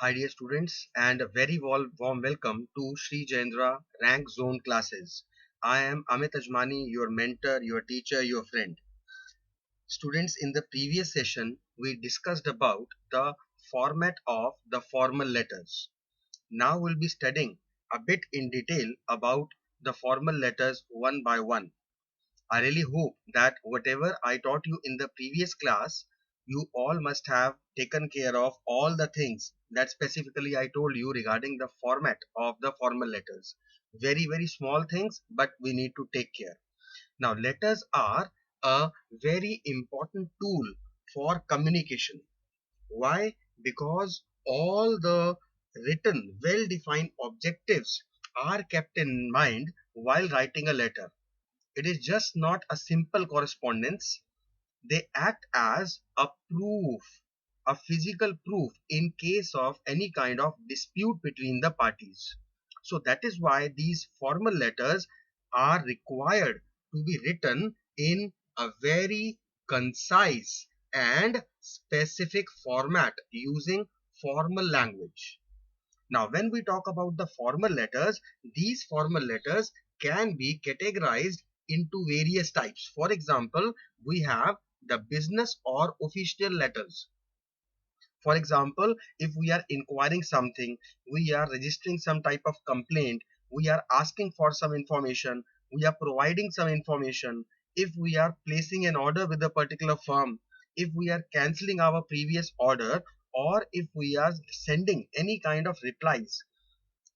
Hi dear students and a very warm welcome to Sri Jayendra Rank Zone classes. I am Amit Ajmani, your mentor, your teacher, your friend. Students, in the previous session, we discussed about the format of the formal letters. Now we'll be studying a bit in detail about the formal letters one by one. I really hope that whatever I taught you in the previous class, you all must have taken care of all the things that specifically I told you regarding the format of the formal letters. Very small things, but we need to take care. Now, letters are a very important tool for communication. Why? Because all the written, well defined objectives are kept in mind while writing a letter. It is just not a simple correspondence. They act as a proof, a physical proof in case of any kind of dispute between the parties. So that is why these formal letters are required to be written in a very concise and specific format using formal language. Now, when we talk about the formal letters, these formal letters can be categorized into various types. For example, we have the business or official letters. For example, if we are inquiring something, we are registering some type of complaint, we are asking for some information, we are providing some information, if we are placing an order with a particular firm, if we are cancelling our previous order, or if we are sending any kind of replies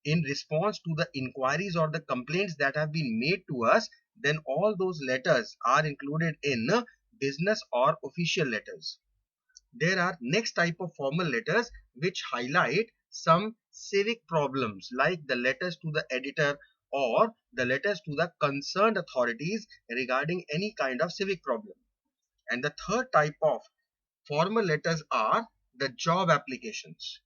in response to the inquiries or the complaints that have been made to us, then all those letters are included in business or official letters. There are next type of formal letters which highlight some civic problems, like the letters to the editor or the letters to the concerned authorities regarding any kind of civic problem. And the third type of formal letters are the job applications.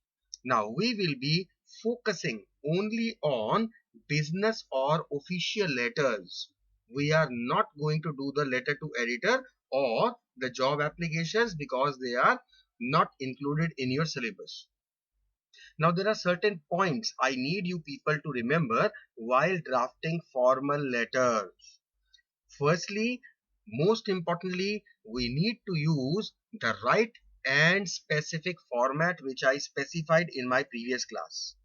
Now we will be focusing only on business or official letters. We are not going to do the letter to editor or the job applications because they are not included in your syllabus. Now there are certain points I need you people to remember while drafting formal letters. Firstly, most importantly, we need to use the right and specific format which I specified in my previous class.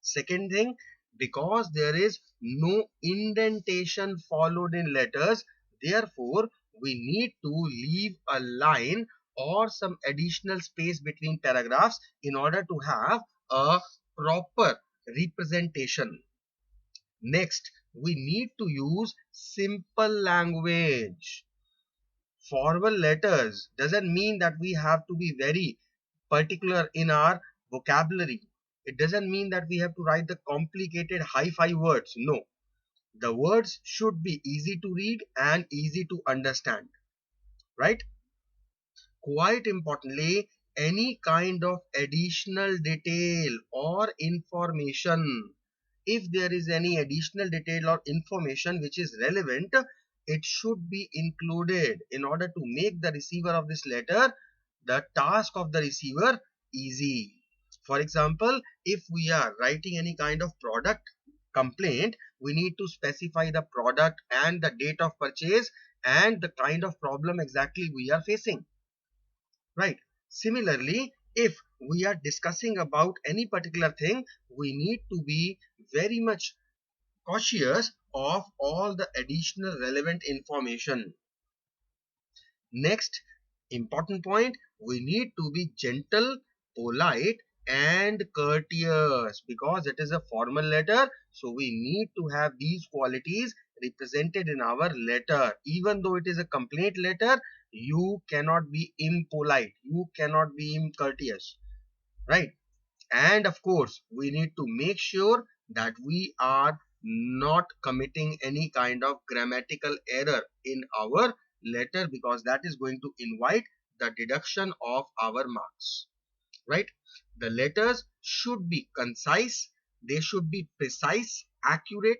Second thing, because there is no indentation followed in letters, therefore we need to leave a line or some additional space between paragraphs in order to have a proper representation. Next, we need to use simple language. Formal letters doesn't mean that we have to be very particular in our vocabulary. It doesn't mean that we have to write the complicated hi-fi words. No, the words should be easy to read and easy to understand, right? Quite importantly, any kind of additional detail or information, if there is any additional detail or information which is relevant, it should be included in order to make the receiver of this letter, the task of the receiver, easy. For example, if we are writing any kind of product complaint, we need to specify the product and the date of purchase and the kind of problem exactly we are facing, right? Similarly, if we are discussing about any particular thing, we need to be very much cautious of all the additional relevant information. Next important point, we need to be gentle, polite and courteous because it is a formal letter. So we need to have these qualities represented in our letter. Even though it is a complaint letter, you cannot be impolite, you cannot be uncourteous, right? And of course, we need to make sure that we are not committing any kind of grammatical error in our letter because that is going to invite the deduction of our marks, right? The letters should be concise, they should be precise, accurate,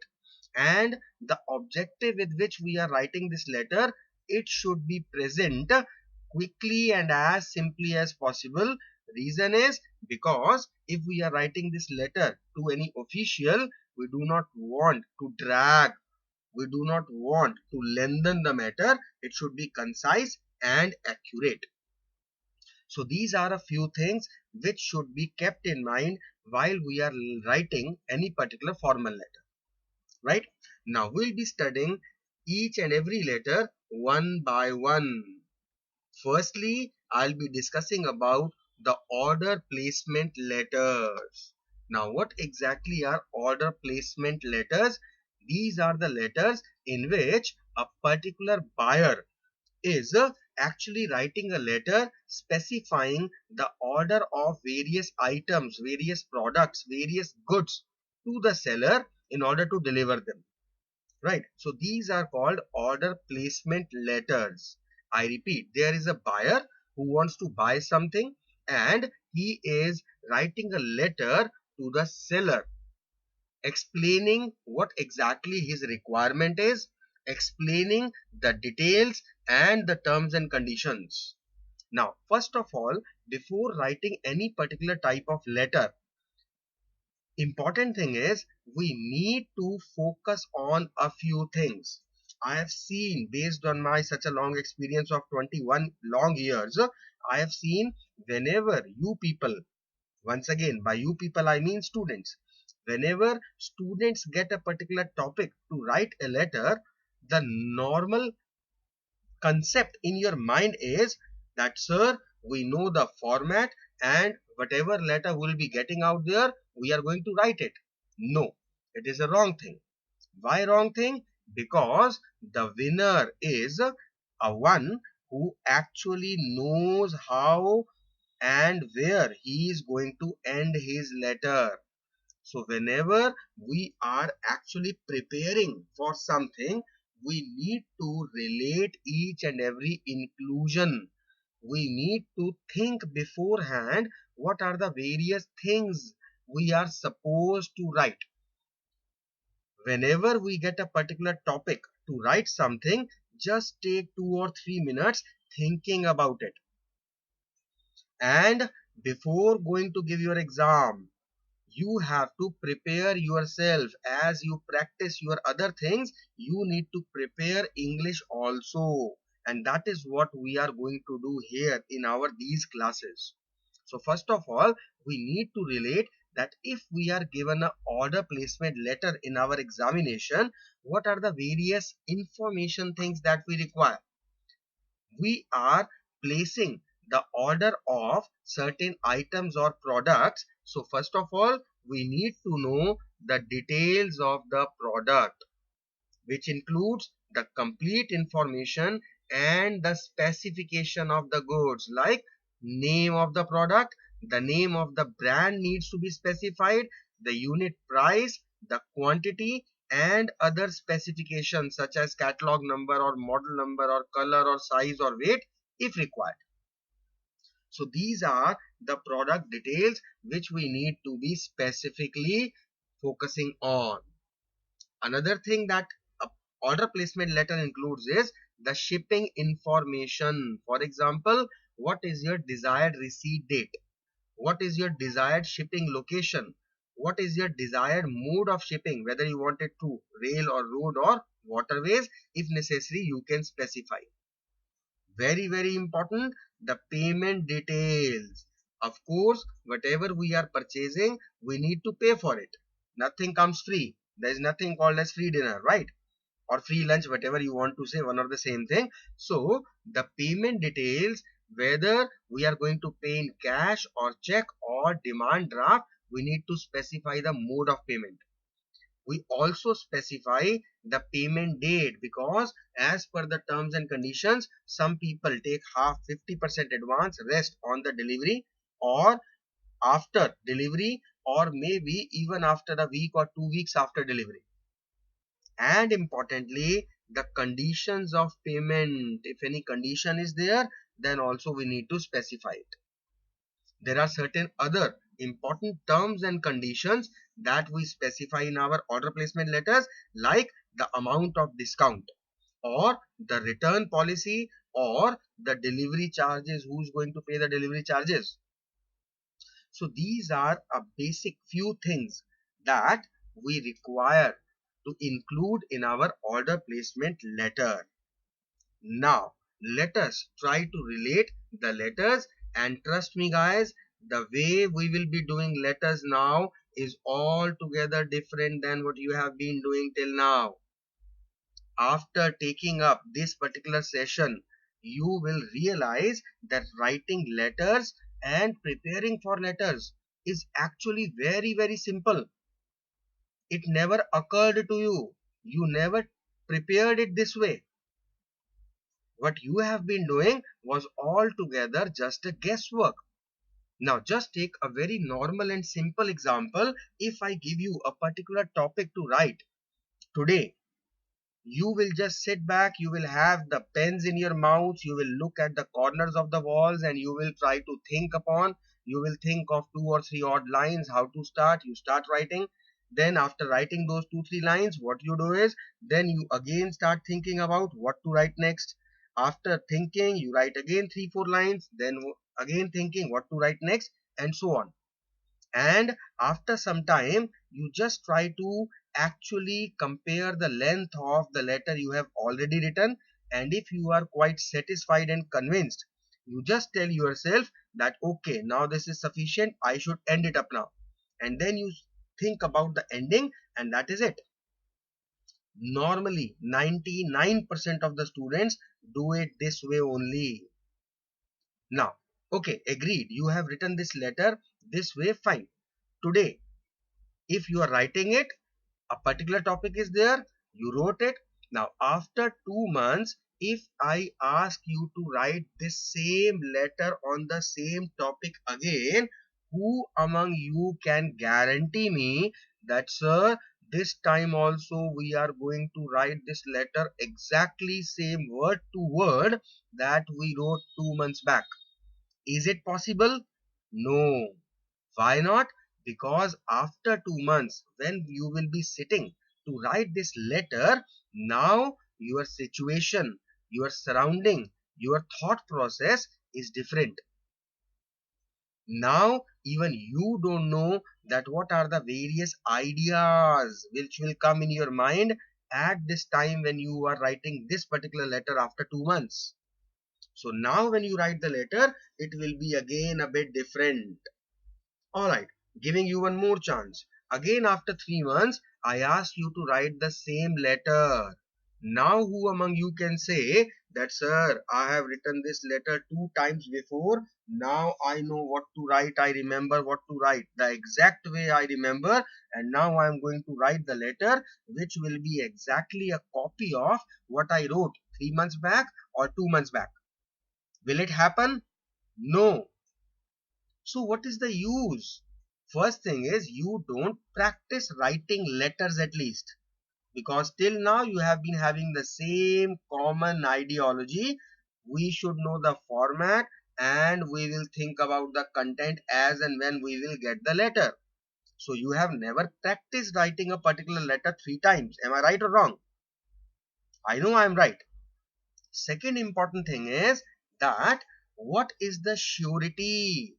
and the objective with which we are writing this letter, it should be present quickly and as simply as possible Reason is because if we are writing this letter to any official, we do not want to drag, we do not want to lengthen the matter. It should be concise and accurate. So these are a few things which should be kept in mind while we are writing any particular formal letter, right? Now we'll be studying each and every letter one by one. Firstly, I'll be discussing about the order placement letters. Now, what exactly are order placement letters? These are the letters in which a particular buyer is actually writing a letter specifying the order of various items, various products, various goods to the seller in order to deliver them. Right. So these are called order placement letters. I repeat, there is a buyer who wants to buy something and he is writing a letter to the seller explaining what exactly his requirement is, explaining the details and the terms and conditions. Now, first of all, before writing any particular type of letter, important thing is we need to focus on a few things. I have seen, based on my such a long experience of 21 long years, I have seen whenever you people, once again by you people I mean students, whenever students get a particular topic to write a letter, the normal concept in your mind is that, sir, we know the format and whatever letter we'll be getting out there, we are going to write it. No, it is a wrong thing. Why wrong thing? Because the winner is a one who actually knows how and where he is going to end his letter. So whenever we are actually preparing for something, we need to relate each and every inclusion. We need to think beforehand what are the various things we are supposed to write. Whenever we get a particular topic to write something, just take 2 or 3 minutes thinking about it. And before going to give your exam, you have to prepare yourself. As you practice your other things, you need to prepare English also, and that is what we are going to do here in our these classes. So first of all, we need to relate that if we are given a order placement letter in our examination, what are the various information things that we require. We are placing the order of certain items or products. So first of all, we need to know the details of the product, which includes the complete information and the specification of the goods, like name of the product, the name of the brand needs to be specified, the unit price, the quantity, and other specifications such as catalog number or model number or color or size or weight if required. So these are the product details which we need to be specifically focusing on. Another thing that a order placement letter includes is the shipping information. For example, what is your desired receipt date? What is your desired shipping location? What is your desired mode of shipping? Whether you want it to rail or road or waterways, if necessary, you can specify. Very, very important, the payment details. Of course, whatever we are purchasing, we need to pay for it. Nothing comes free. There is nothing called as free dinner, right? Or free lunch, whatever you want to say, one or the same thing. So the payment details, whether we are going to pay in cash or check or demand draft, we need to specify the mode of payment. We also specify the payment date, because as per the terms and conditions, some people take half 50% advance, rest on the delivery or after delivery, or maybe even after a week or 2 weeks after delivery. And importantly, the conditions of payment. If any condition is there, then also we need to specify it. There are certain other important terms and conditions that we specify in our order placement letters, like the amount of discount or the return policy or the delivery charges, who's going to pay the delivery charges. So these are a basic few things that we require to include in our order placement letter. Now, let us try to relate the letters, and trust me guys, the way we will be doing letters now is altogether different than what you have been doing till now. After taking up this particular session, you will realize that writing letters and preparing for letters is actually very, very simple. It never occurred to you. You never prepared it this way. What you have been doing was altogether just a guesswork. Now, just take a very normal and simple example. If I give you a particular topic to write today, you will just sit back, you will have the pens in your mouth, you will look at the corners of the walls, and you will try to think upon, you will think of two or three odd lines how to start. You start writing. Then after writing those two three lines, what you do is then you again start thinking about what to write next. After thinking, you write again three four lines, then again thinking what to write next, and so on. And after some time, you just try to actually compare the length of the letter you have already written, and if you are quite satisfied and convinced, you just tell yourself that okay, now this is sufficient, I should end it up now. And then you think about the ending, and that is it. Normally 99% of the students do it this way only. Now, okay, agreed, you have written this letter this way, fine. Today, if you are writing it, a particular topic is there, you wrote it. Now after 2 months, if I ask you to write this same letter on the same topic again, who among you can guarantee me that sir, this time also we are going to write this letter exactly same word to word that we wrote 2 months back? Is it possible? No. Why not? Because after 2 months, when you will be sitting to write this letter, now your situation, your surrounding, your thought process is different. Now even you don't know that what are the various ideas which will come in your mind at this time when you are writing this particular letter after 2 months. So now when you write the letter, it will be again a bit different. Alright, giving you one more chance. Again after 3 months, I ask you to write the same letter. Now who among you can say that sir, I have written this letter 2 times before. Now I know what to write. I remember what to write. The exact way I remember. And now I am going to write the letter which will be exactly a copy of what I wrote 3 months back or 2 months back. Will it happen? No. So what is the use? First thing is you don't practice writing letters at least, because till now you have been having the same common ideology. We should know the format and we will think about the content as and when we will get the letter. So you have never practiced writing a particular letter 3 times. Am I right or wrong? I know I am right. Second important thing is that what is the surety?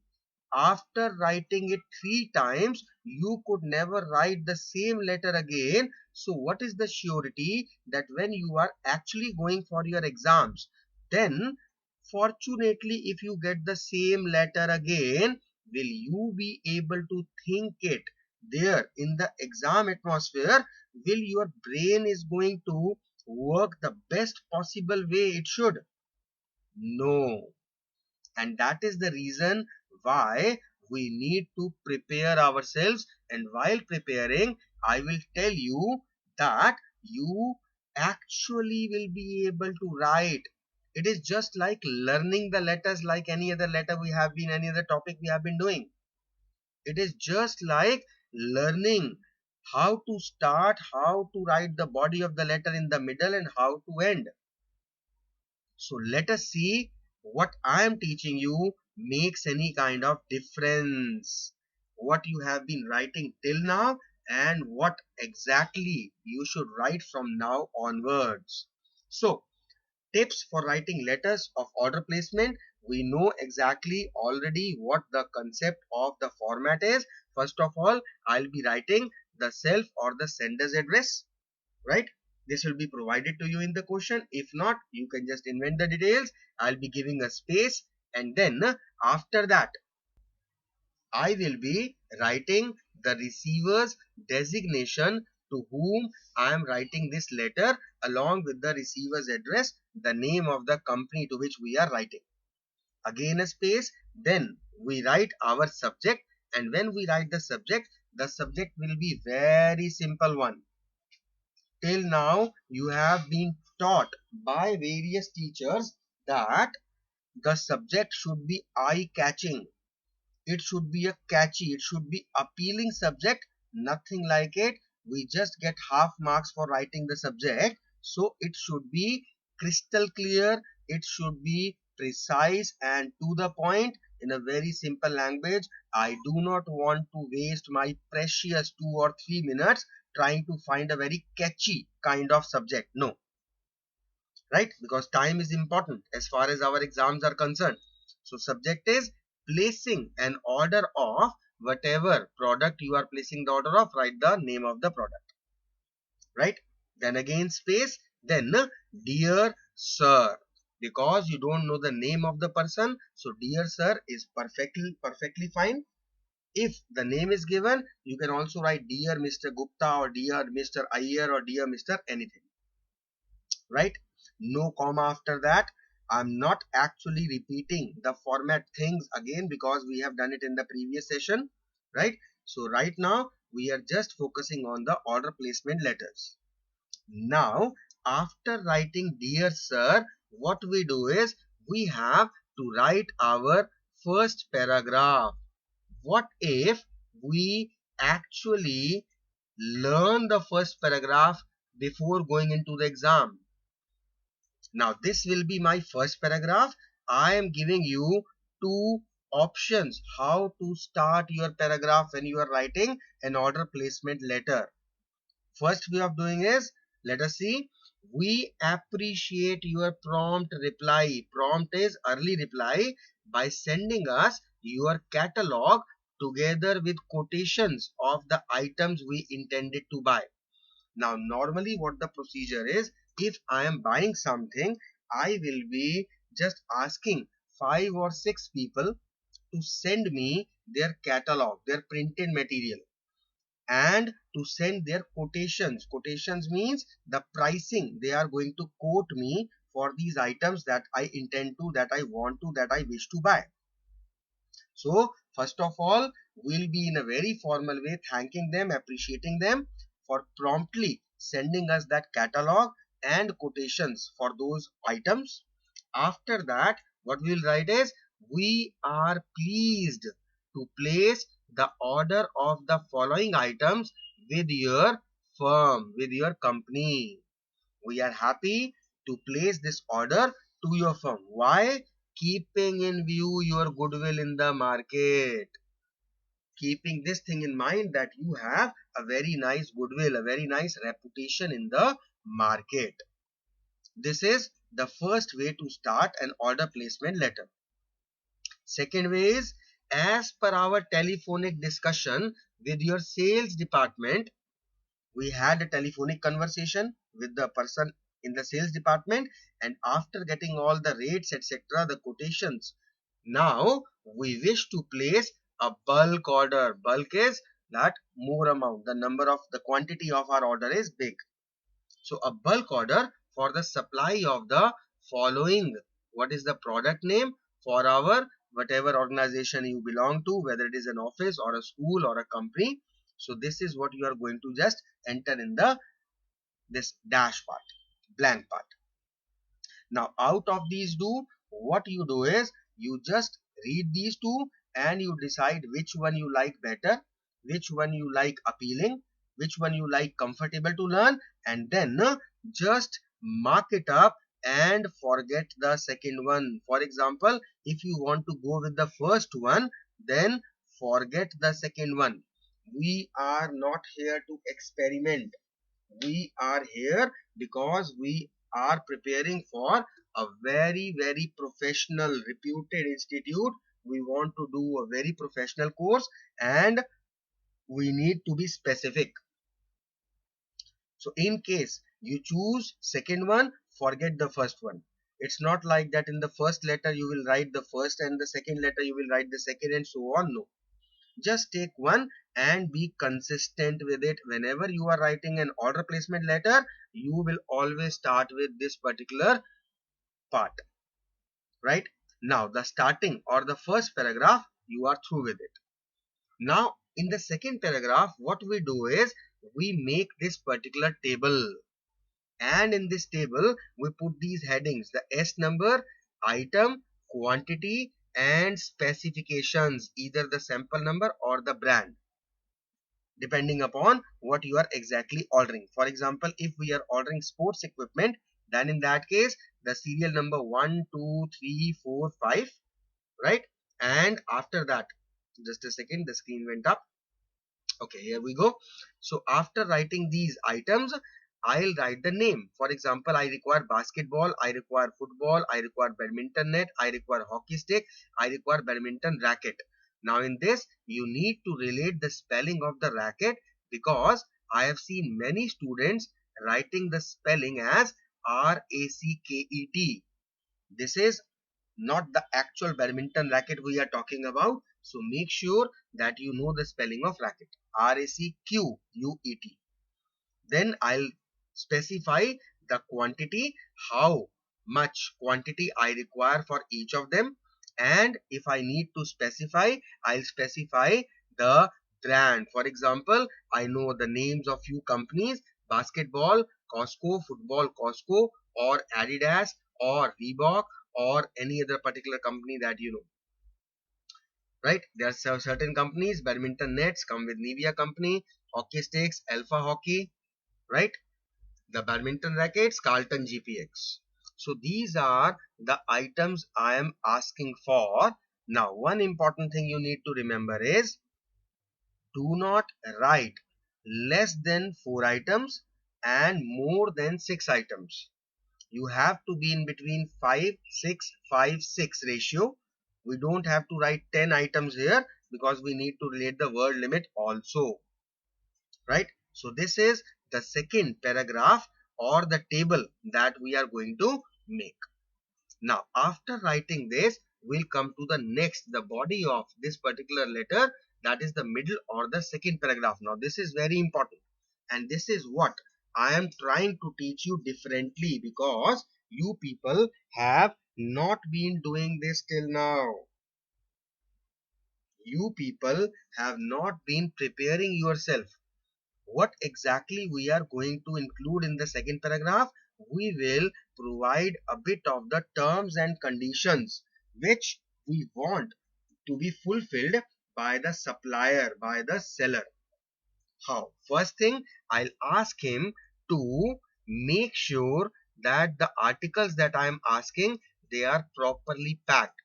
After writing it 3 times, you could never write the same letter again. So what is the surety that when you are actually going for your exams, then fortunately if you get the same letter again, will you be able to think it there in the exam atmosphere? Will your brain is going to work the best possible way it should? No. And that is the reason why we need to prepare ourselves. And while preparing, I will tell you that you actually will be able to write. It is just like learning the letters like any other letter we have been, any other topic we have been doing. It is just like learning how to start, how to write the body of the letter in the middle, and how to end. So let us see what I am teaching you makes any kind of difference. What you have been writing till now and what exactly you should write from now onwards. So tips for writing letters of order placement. We know exactly already what the concept of the format is. First of all, I'll be writing the self or the sender's address, right? This will be provided to you in the question. If not, you can just invent the details. I'll be giving a space, and then after that I will be writing the receiver's designation to whom I am writing this letter, along with the receiver's address, the name of the company to which we are writing. Again a space, then we write our subject, and when we write the subject will be very simple one. Till now you have been taught by various teachers that the subject should be eye catching. It should be a catchy, it should be appealing subject, nothing like it. We just get half marks for writing the subject. So it should be crystal clear, it should be precise and to the point in a very simple language. I do not want to waste my precious 2 or 3 minutes trying to find a very catchy kind of subject. No, right? Because time is important as far as our exams are concerned. So subject is placing an order of whatever product you are placing the order of, write the name of the product, right? Then again space, then dear sir, because you don't know the name of the person, so dear sir is perfectly fine. If the name is given, you can also write dear Mr. Gupta or dear Mr. Iyer or dear Mr. anything, right? No comma after that. I'm not actually repeating the format things again because we have done it in the previous session, right? So right now we are just focusing on the order placement letters. Now, after writing dear sir, what we do is we have to write our first paragraph. What if we actually learn the first paragraph before going into the exam? Now this will be my first paragraph. I am giving you two options how to start your paragraph when you are writing an order placement letter. First way of doing is, let us see. We appreciate your prompt reply. Prompt is early reply by sending us your catalog together with quotations of the items we intended to buy. Now, normally what the procedure is, if I am buying something, I will be just asking 5 or 6 people to send me their catalog, their printed material, and to send their quotations. Quotations means the pricing they are going to quote me for these items that I intend to, that I want to, that I wish to buy. So first of all, we'll be in a very formal way thanking them, appreciating them for promptly sending us that catalog and quotations for those items. After that, what we'll write is, we are pleased to place the order of the following items with your firm, with your company. We are happy to place this order to your firm. Why? Keeping in view your goodwill in the market. Keeping this thing in mind that you have a very nice goodwill, a very nice reputation in the market. This is the first way to start an order placement letter. Second way is, as per our telephonic discussion with your sales department, we had a telephonic conversation with the person in the sales department, and after getting all the rates etc., the quotations, now we wish to place a bulk order. Bulk is that more amount, the number of the quantity of our order is big. So a bulk order for the supply of the following. What is the product name for our whatever organization you belong to, whether it is an office or a school or a company. So this is what you are going to just enter in the this dash part, blank part. Now out of these two, what you do is you just read these two and you decide which one you like better, which one you like appealing, which one you like comfortable to learn, and then just mark it up and forget the second one. For example, if you want to go with the first one, then forget the second one. We are not here to experiment. We are here because we are preparing for a very, very professional, reputed institute. We want to do a very professional course, and we need to be specific. So in case you choose second one, forget the first one. It's not like that in the first letter you will write the first and the second letter you will write the second and so on. No. Just take one and be consistent with it. Whenever you are writing an order placement letter, you will always start with this particular part. Right? Now the starting or the first paragraph, you are through with it. Now in the second paragraph, what we do is we make this particular table. And in this table we put these headings: the S number, item, quantity, and specifications, either the sample number or the brand, depending upon what you are exactly ordering. For example, if we are ordering sports equipment, then in that case the serial number 1 2 3 4 5, right? And after that, just a second, the screen went up. Okay, here we go. So after writing these items, I'll write the name. For example, I require basketball, I require football, I require badminton net, I require hockey stick, I require badminton racket. Now in this, you need to relate the spelling of the racket, because I have seen many students writing the spelling as RACKET. This is not the actual badminton racket we are talking about. So make sure that you know the spelling of racket. RACQUET. Then I'll specify the quantity, how much quantity I require for each of them. And if I need to specify, I'll specify the brand. For example, I know the names of few companies: basketball, Costco, football, Costco, or Adidas, or Reebok, or any other particular company that you know. Right? There are certain companies, badminton nets come with Nivea company, hockey sticks, Alpha Hockey, right? The badminton rackets, Carlton GPX. So these are the items I am asking for. Now, one important thing you need to remember is, do not write less than 4 items and more than 6 items. You have to be in between 5 6 5 6 ratio. We don't have to write 10 items here, because we need to relate the word limit also, right? So this is the second paragraph or the table that we are going to make. Now after writing this, we'll come to the next, the body of this particular letter, that is the middle or the second paragraph. Now this is very important, and this is what I am trying to teach you differently, because you people have not been doing this till now. You people have not been preparing yourself. What exactly we are going to include in the second paragraph? We will provide a bit of the terms and conditions which we want to be fulfilled by the supplier, by the seller. How? First thing, I'll ask him to make sure that the articles that I am asking, they are properly packed.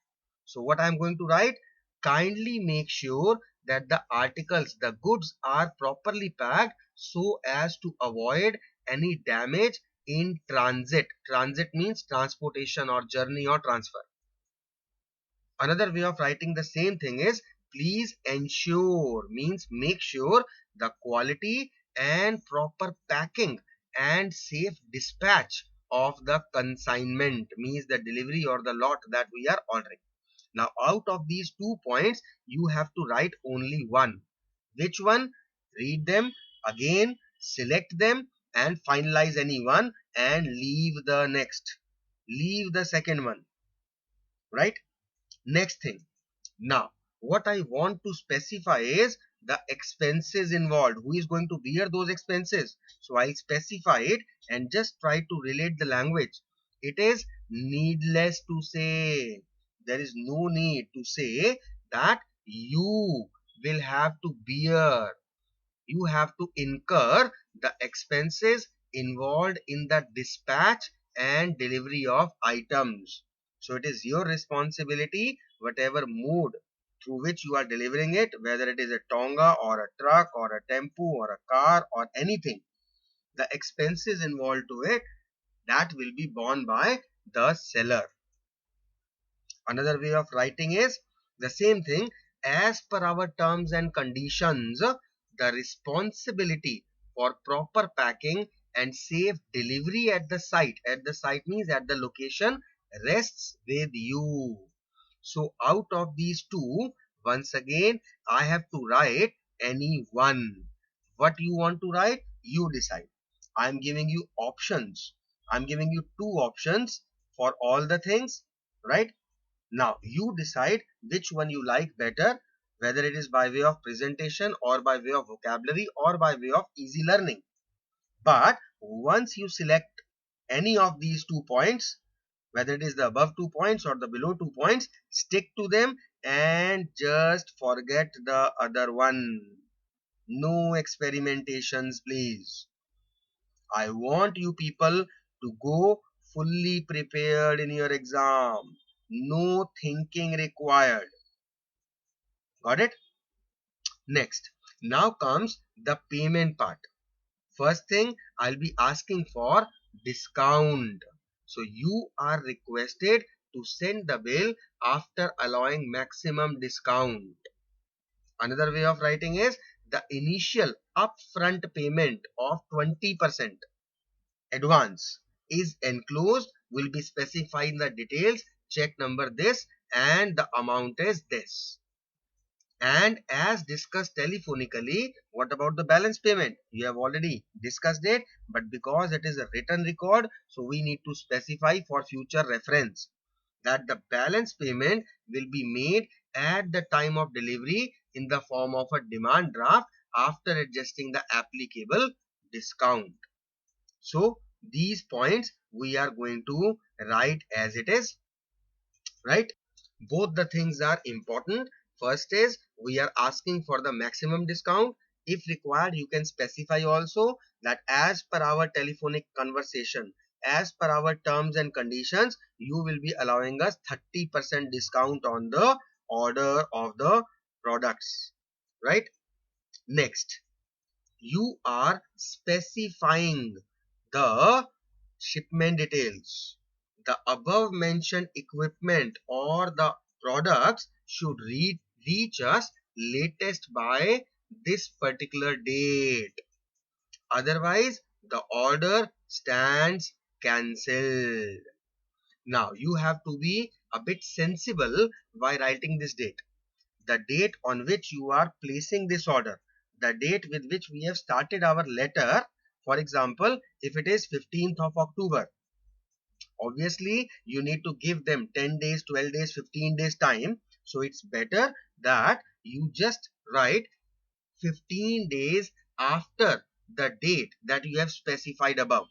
So what I'm going to write: kindly make sure that the articles, the goods, are properly packed so as to avoid any damage in transit. Transit means transportation or journey or transfer. Another way of writing the same thing is, please ensure, means make sure the quality and proper packing and safe dispatch of the consignment, means the delivery or the lot that we are ordering. Now out of these 2 points, you have to write only one. Which one? Read them again, select them, and finalize any one and leave the next. Leave the second one. Right? Next thing. Now, what I want to specify is the expenses involved. Who is going to bear those expenses? So I'll specify it and just try to relate the language. It is needless to say. There is no need to say that you will have to bear. You have to incur the expenses involved in the dispatch and delivery of items. So it is your responsibility, whatever mode through which you are delivering it, whether it is a tonga or a truck or a tempo or a car or anything, the expenses involved to it, that will be borne by the seller. Another way of writing is the same thing. As per our terms and conditions, the responsibility for proper packing and safe delivery at the site means at the location, rests with you. So out of these two, once again, I have to write any one. What you want to write, you decide. I am giving you options. I am giving you two options for all the things, right? Now you decide which one you like better, whether it is by way of presentation or by way of vocabulary or by way of easy learning. But once you select any of these 2 points, whether it is the above 2 points or the below 2 points, stick to them and just forget the other one. No experimentations, please. I want you people to go fully prepared in your exam. No thinking required. Got it? Next, now comes the payment part. First thing, I'll be asking for discount. So you are requested to send the bill after allowing maximum discount. Another way of writing is the initial upfront payment of 20% advance is enclosed, will be specified in the details, check number this, and the amount is this. And as discussed telephonically, what about the balance payment? You have already discussed it, but because it is a written record, so we need to specify for future reference that the balance payment will be made at the time of delivery in the form of a demand draft after adjusting the applicable discount. So these points we are going to write as it is, right? Both the things are important. First is we are asking for the maximum discount. If required, you can specify also that as per our telephonic conversation, as per our terms and conditions, you will be allowing us 30% discount on the order of the products, right? Next, you are specifying the shipment details. The above mentioned equipment or the products should reach us latest by this particular date. Otherwise, the order stands cancelled. Now, you have to be a bit sensible while writing this date. The date on which you are placing this order, the date with which we have started our letter. For example, if it is 15th of October, obviously you need to give them 10 days, 12 days, 15 days time. So it's better that you just write 15 days after the date that you have specified above.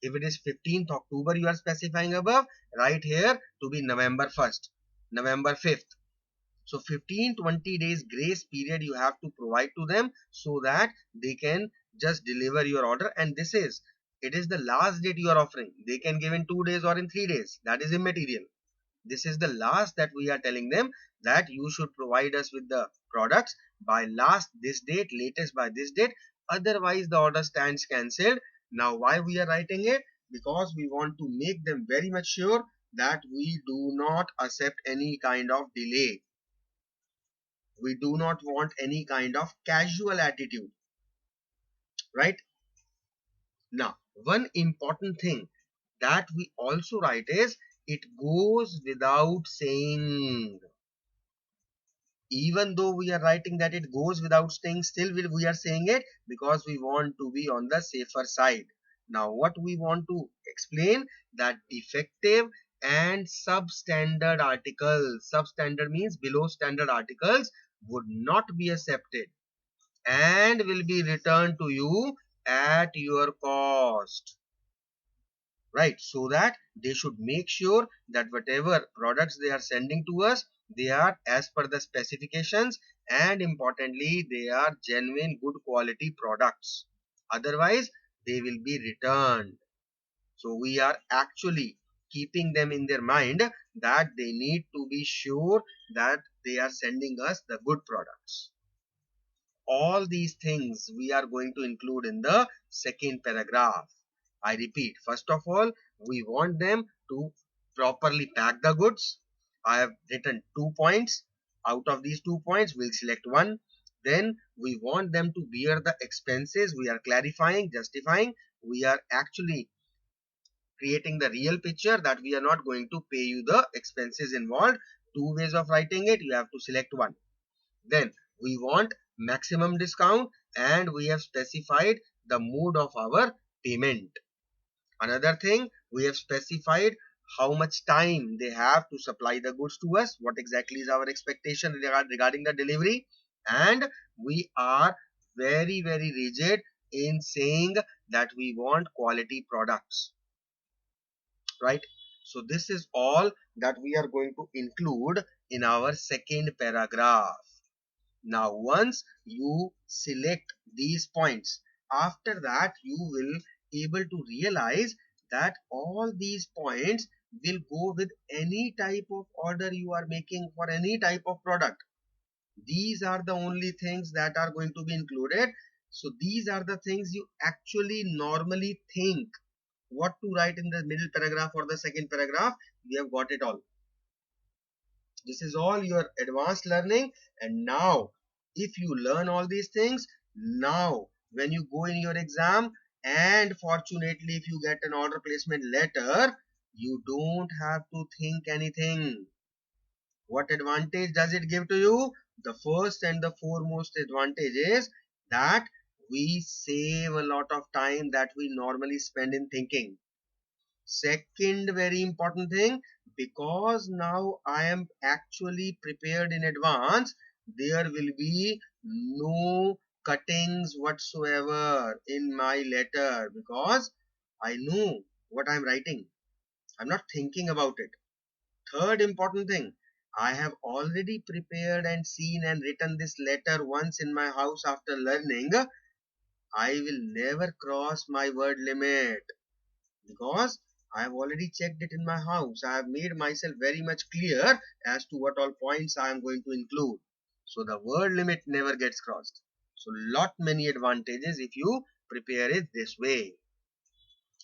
If it is 15th October you are specifying above, write here to be November 1st, November 5th. So 15-20 days grace period you have to provide to them so that they can just deliver your order. And this is, it is the last date you are offering. They can give in 2 days or in 3 days. That is immaterial. This is the last that we are telling them, that you should provide us with the products by last this date, latest by this date. Otherwise the order stands cancelled. Now why we are writing it? Because we want to make them very much sure that we do not accept any kind of delay. We do not want any kind of casual attitude, right? Now, one important thing that we also write is, it goes without saying. Even though we are writing that it goes without saying, still we are saying it because we want to be on the safer side. Now, what we want to explain, that defective and substandard articles, substandard means below standard articles, would not be accepted and will be returned to you at your cost, right? So that they should make sure that whatever products they are sending to us, they are as per the specifications, and importantly they are genuine good quality products. Otherwise they will be returned. So we are actually keeping them in their mind that they need to be sure that they are sending us the good products. All these things we are going to include in the 2nd paragraph. I repeat, first of all, we want them to properly pack the goods. I have written 2 points. Out of these 2 points, we'll select one. Then we want them to bear the expenses. We are clarifying, justifying. We are actually creating the real picture that we are not going to pay you the expenses involved. Two ways of writing it. You have to select one. Then we want maximum discount and we have specified the mode of our payment. Another thing, we have specified how much time they have to supply the goods to us, what exactly is our expectation regarding the delivery, and we are very rigid in saying that we want quality products, right? So this is all that we are going to include in our second paragraph. Now, once you select these points, after that you will able to realize that all these points will go with any type of order you are making for any type of product. These are the only things that are going to be included. So these are the things you actually normally think what to write in the middle paragraph or the second paragraph. We have got it all. This is all your advanced learning. And now if you learn all these things, now when you go in your exam and fortunately if you get an order placement letter, you don't have to think anything. What advantage does it give to you? The first and the foremost advantage is that we save a lot of time that we normally spend in thinking. Second very important thing, because now I am actually prepared in advance, there will be no cuttings whatsoever in my letter because I know what I am writing. I'm not thinking about it. Third important thing, I have already prepared and seen and written this letter once in my house after learning. I will never cross my word limit because I have already checked it in my house. I have made myself very much clear as to what all points I am going to include. So the word limit never gets crossed. So lot many advantages if you prepare it this way.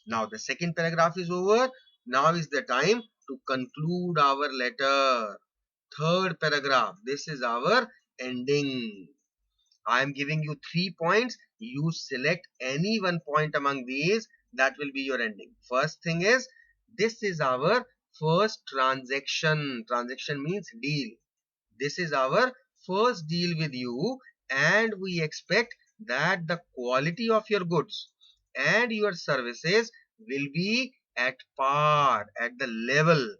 Now the second paragraph is over. Now is the time to conclude our letter. Third paragraph. This is our ending. I am giving you 3 points. You select any one point among these. That will be your ending. First thing is, this is our first transaction. Transaction means deal. This is our first deal with you, and we expect that the quality of your goods and your services will be at par, at the level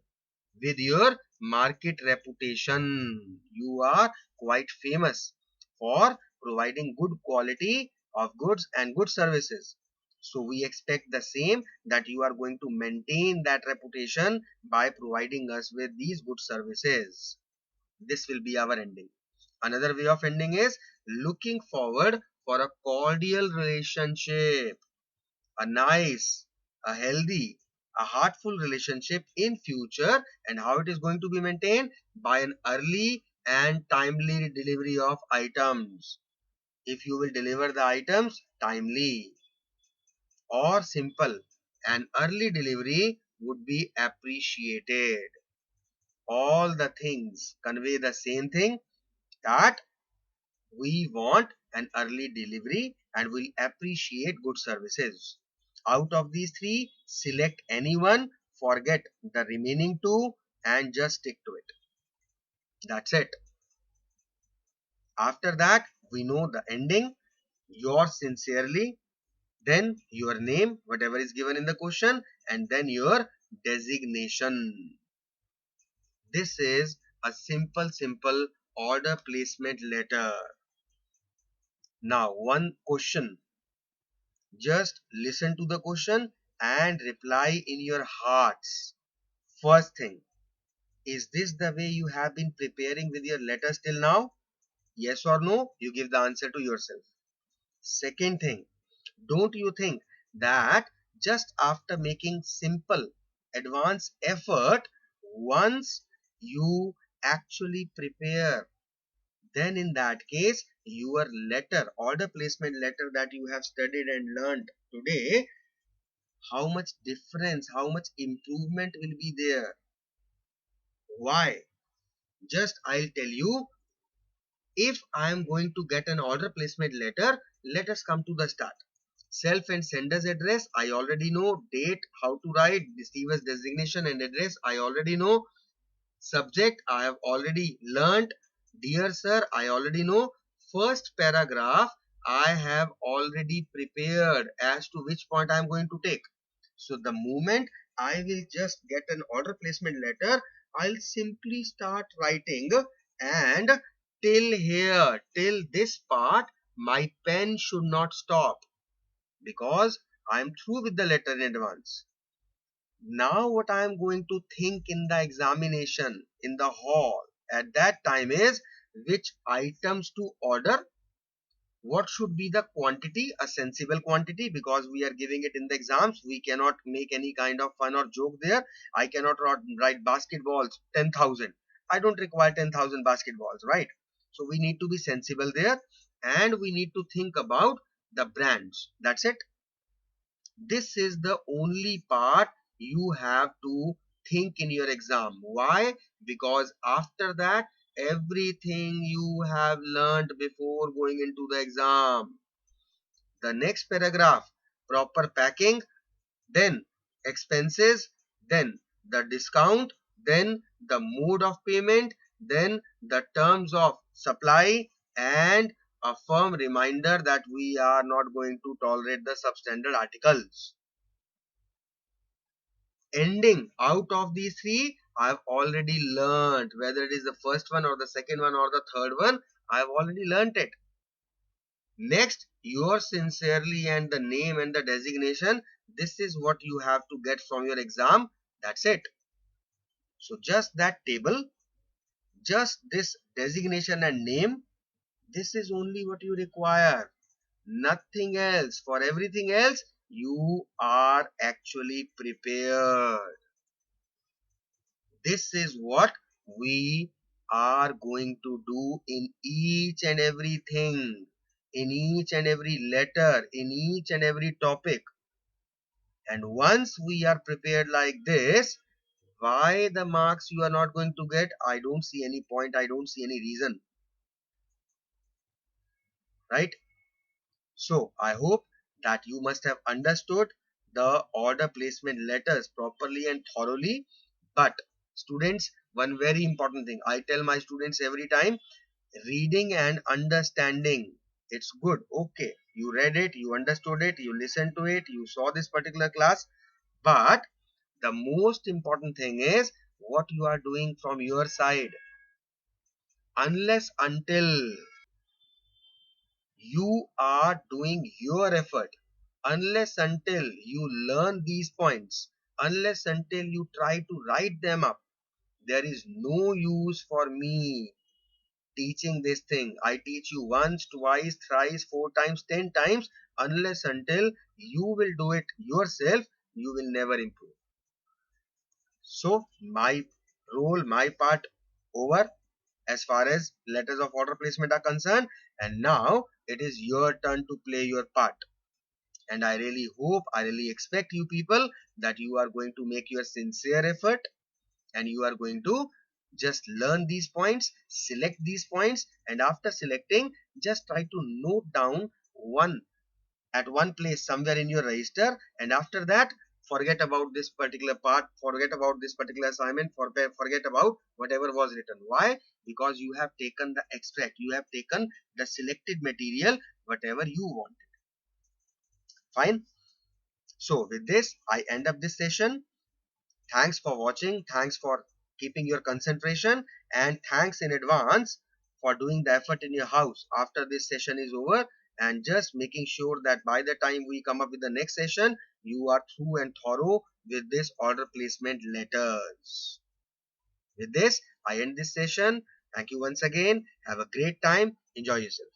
with your market reputation. You are quite famous for providing good quality of goods and good services. So we expect the same, that you are going to maintain that reputation by providing us with these good services. This will be our ending. Another way of ending is looking forward for a cordial relationship, a nice, a healthy, a heartful relationship in future. And how it is going to be maintained? By an early and timely delivery of items. If you will deliver the items timely, or simple, an early delivery would be appreciated. All the things convey the same thing, that we want an early delivery and will appreciate good services. Out of these three, select any one, forget the remaining two, and just stick to it. That's it. After that, we know the ending, yours sincerely, then your name, whatever is given in the question, and then your designation. This is a simple order placement letter. Now, one question. Just listen to the question and reply in your hearts. First thing, is this the way you have been preparing with your letters till now? Yes or no? You give the answer to yourself. Second thing, don't you think that just after making simple advanced effort, once you actually prepare, then in that case your letter, order placement letter that you have studied and learned today, how much difference, how much improvement will be there? Why? Just I'll tell you. If I am going to get an order placement letter, let us come to the start. Self and sender's address, I already know. Date, how to write. Receiver's designation and address, I already know. Subject, I have already learnt. Dear sir, I already know. First paragraph, I have already prepared as to which point I am going to take. So the moment I will just get an order placement letter, I'll simply start writing, and till this part, my pen should not stop because I am through with the letter in advance. Now what I am going to think in the examination in the hall at that time is which items to order, what should be the quantity, a sensible quantity, because we are giving it in the exams. We cannot make any kind of fun or joke there. I cannot write basketballs 10,000. I don't require 10,000 basketballs, right? So we need to be sensible there, and we need to think about the brands. That's it. This is the only part you have to think in your exam. Why? Because after that, everything you have learned before going into the exam. The next paragraph, proper packing, then expenses, then the discount, then the mode of payment, then the terms of supply, and a firm reminder that we are not going to tolerate the substandard articles. Ending out of these three, I've already learned, whether it is the first one or the second one or the third one, I've already learned it. Next, yours sincerely and the name and the designation. This is what you have to get from your exam. That's it. So just that table, just this designation and name, this is only what you require. Nothing else. For everything else, you are actually prepared. This is what we are going to do in each and everything, in each and every letter, in each and every topic. And once we are prepared like this, why the marks you are not going to get? I don't see any point. I don't see any reason. Right? So I hope that you must have understood the order placement letters properly and thoroughly. But students, one very important thing I tell my students every time: reading and understanding. It's good. Okay. You read it, you understood it, you listened to it, you saw this particular class. But the most important thing is what you are doing from your side. Unless until you are doing your effort, unless until you learn these points, unless until you try to write them up, there is no use for me teaching this thing. I teach you once, twice, thrice, four times, 10 times. Unless until you will do it yourself, you will never improve. So my role, my part over as far as letters of order placement are concerned. And now it is your turn to play your part. And I really hope, I really expect you people that you are going to make your sincere effort, and you are going to just learn these points, select these points, and after selecting, just try to note down one at one place somewhere in your register. And after that, forget about this particular part, forget about this particular assignment, forget about whatever was written. Why? Because you have taken the extract, you have taken the selected material, whatever you want. Fine. So with this, I end up this session. Thanks for watching. Thanks for keeping your concentration, and thanks in advance for doing the effort in your house after this session is over, and just making sure that by the time we come up with the next session, you are through and thorough with this order placement letters. With this, I end this session. Thank you once again. Have a great time. Enjoy yourself.